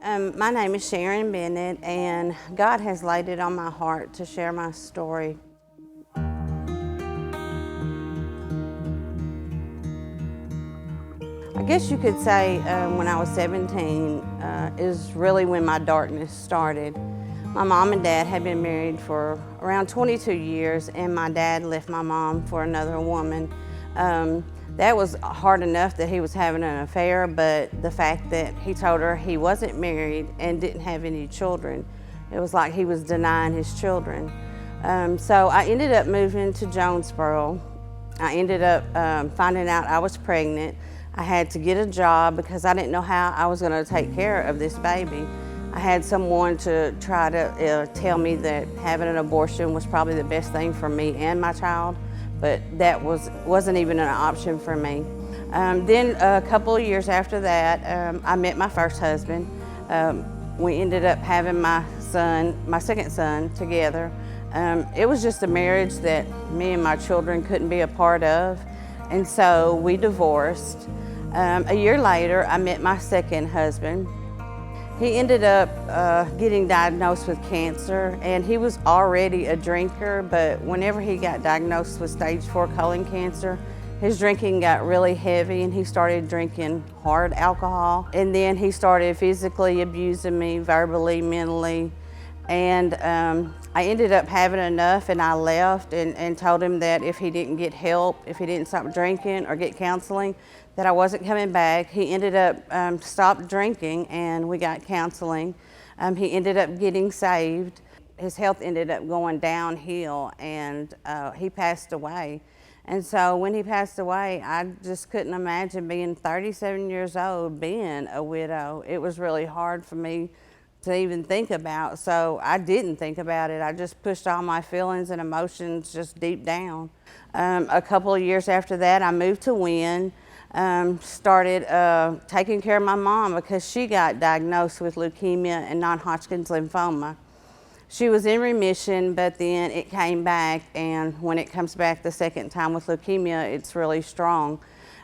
My name is Sharon Bennett, and God has laid it on my heart to share my story. I guess you could say when I was 17 is really when my darkness started. My mom and dad had been married for around 22 years, and my dad left my mom for another woman. That was hard enough that he was having an affair, but the fact that he told her he wasn't married and didn't have any children, it was like he was denying his children. So I ended up moving to Jonesboro. I ended up finding out I was pregnant. I had to get a job because I didn't know how I was going to take care of this baby. I had someone to try to tell me that having an abortion was probably the best thing for me and my child, but that wasn't even an option for me. Then a couple of years after that, I met my first husband. We ended up having my second son together. It was just a marriage that me and my children couldn't be a part of, and so we divorced. A year later, I met my second husband. He ended up getting diagnosed with cancer, and he was already a drinker, but whenever he got diagnosed with stage 4 colon cancer, his drinking got really heavy and he started drinking hard alcohol. And then he started physically abusing me, verbally, mentally. And I ended up having enough, and I left and told him that if he didn't get help, if he didn't stop drinking or get counseling, that I wasn't coming back. He ended up stopped drinking, and we got counseling. He ended up getting saved. His health ended up going downhill, and he passed away. And so when he passed away, I just couldn't imagine being 37 years old, being a widow. It was really hard for me to even think about, so I didn't think about it. I just pushed all my feelings and emotions just deep down. A couple of years after that, I moved to Wynn, started taking care of my mom because she got diagnosed with leukemia and non-Hodgkin's lymphoma. She was in remission, but then it came back, and when it comes back the second time with leukemia, it's really strong.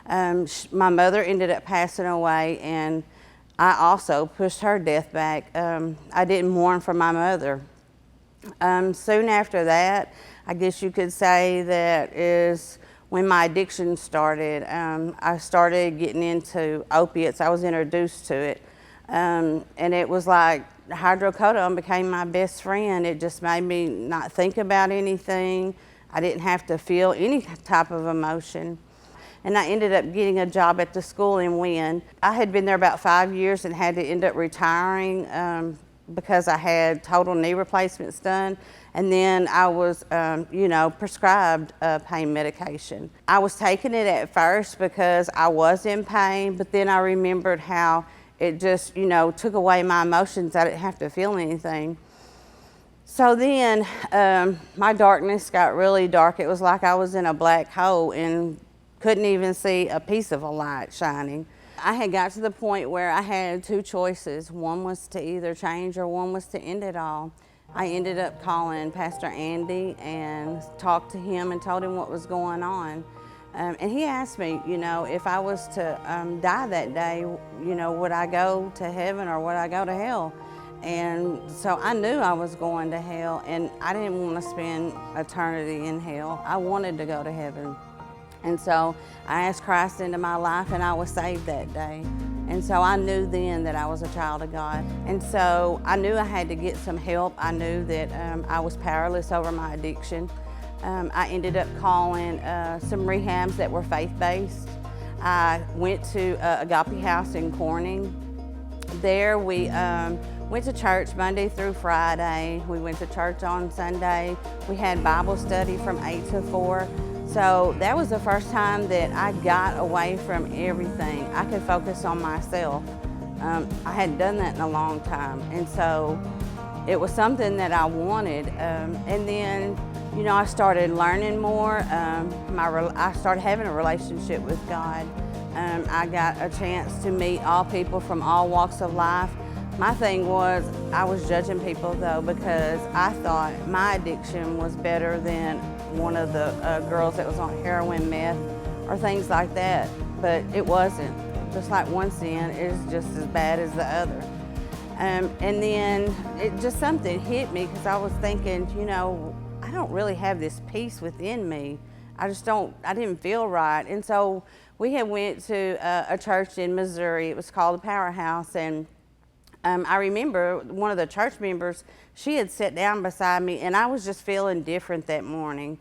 My mother ended up passing away, and I also pushed her death back. I didn't mourn for my mother. Soon after that, I guess you could say that is when my addiction started. I started getting into opiates. I was introduced to it. And it was like hydrocodone became my best friend. It just made me not think about anything. I didn't have to feel any type of emotion. And I ended up getting a job at the school in Wynn. I had been there about 5 years and had to end up retiring because I had total knee replacements done. And then I was, prescribed pain medication. I was taking it at first because I was in pain, but then I remembered how it just, took away my emotions. I didn't have to feel anything. So then my darkness got really dark. It was like I was in a black hole and couldn't even see a piece of a light shining. I had got to the point where I had two choices. One was to either change or one was to end it all. I ended up calling Pastor Andy and talked to him and told him what was going on. And he asked me, if I was to die that day, would I go to heaven or would I go to hell? And so I knew I was going to hell, and I didn't want to spend eternity in hell. I wanted to go to heaven. And so I asked Christ into my life, and I was saved that day. And so I knew then that I was a child of God. And so I knew I had to get some help. I knew that I was powerless over my addiction. I ended up calling some rehabs that were faith-based. I went to Agape House in Corning. There we went to church Monday through Friday. We went to church on Sunday. We had Bible study from 8 to 4. So that was the first time that I got away from everything. I could focus on myself. I hadn't done that in a long time. And so it was something that I wanted. And then, I started learning more. I started having a relationship with God. I got a chance to meet all people from all walks of life. My thing was, I was judging people though, because I thought my addiction was better than one of the girls that was on heroin, meth, or things like that, but it wasn't. Just like one sin is just as bad as the other. And then it just something hit me because I was thinking, I don't really have this peace within me. I didn't feel right. And so we had went to a church in Missouri. It was called the Powerhouse. And I remember one of the church members, she had sat down beside me, and I was just feeling different that morning.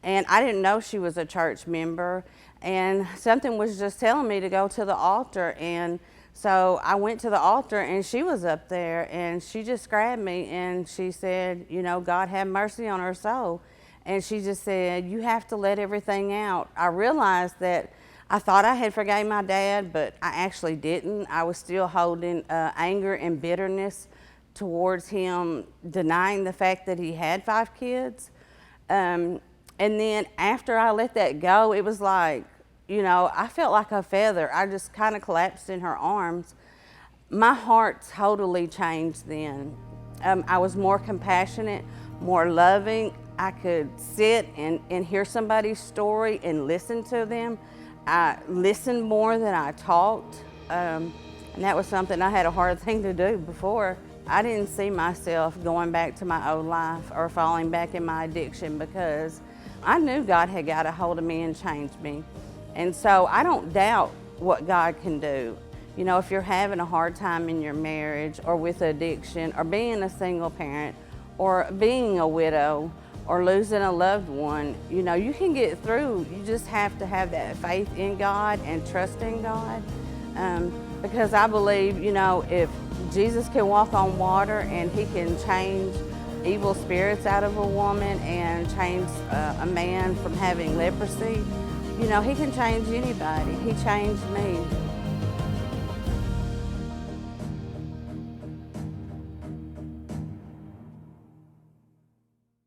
And I didn't know she was a church member. And something was just telling me to go to the altar. And so I went to the altar, and she was up there, and she just grabbed me, and she said, God have mercy on her soul. And she just said, you have to let everything out. I realized that I thought I had forgave my dad, but I actually didn't. I was still holding anger and bitterness towards him, denying the fact that he had 5 kids. And then after I let that go, it was like, I felt like a feather. I just kind of collapsed in her arms. My heart totally changed then. I was more compassionate, more loving. I could sit and hear somebody's story and listen to them. I listened more than I talked. And that was something I had a hard thing to do before. I didn't see myself going back to my old life or falling back in my addiction because I knew God had got a hold of me and changed me. And so I don't doubt what God can do. If you're having a hard time in your marriage or with addiction or being a single parent or being a widow or losing a loved one, you can get through. You just have to have that faith in God and trust in God. Because I believe, if Jesus can walk on water and he can change evil spirits out of a woman and change a man from having leprosy, he can change anybody. He changed me.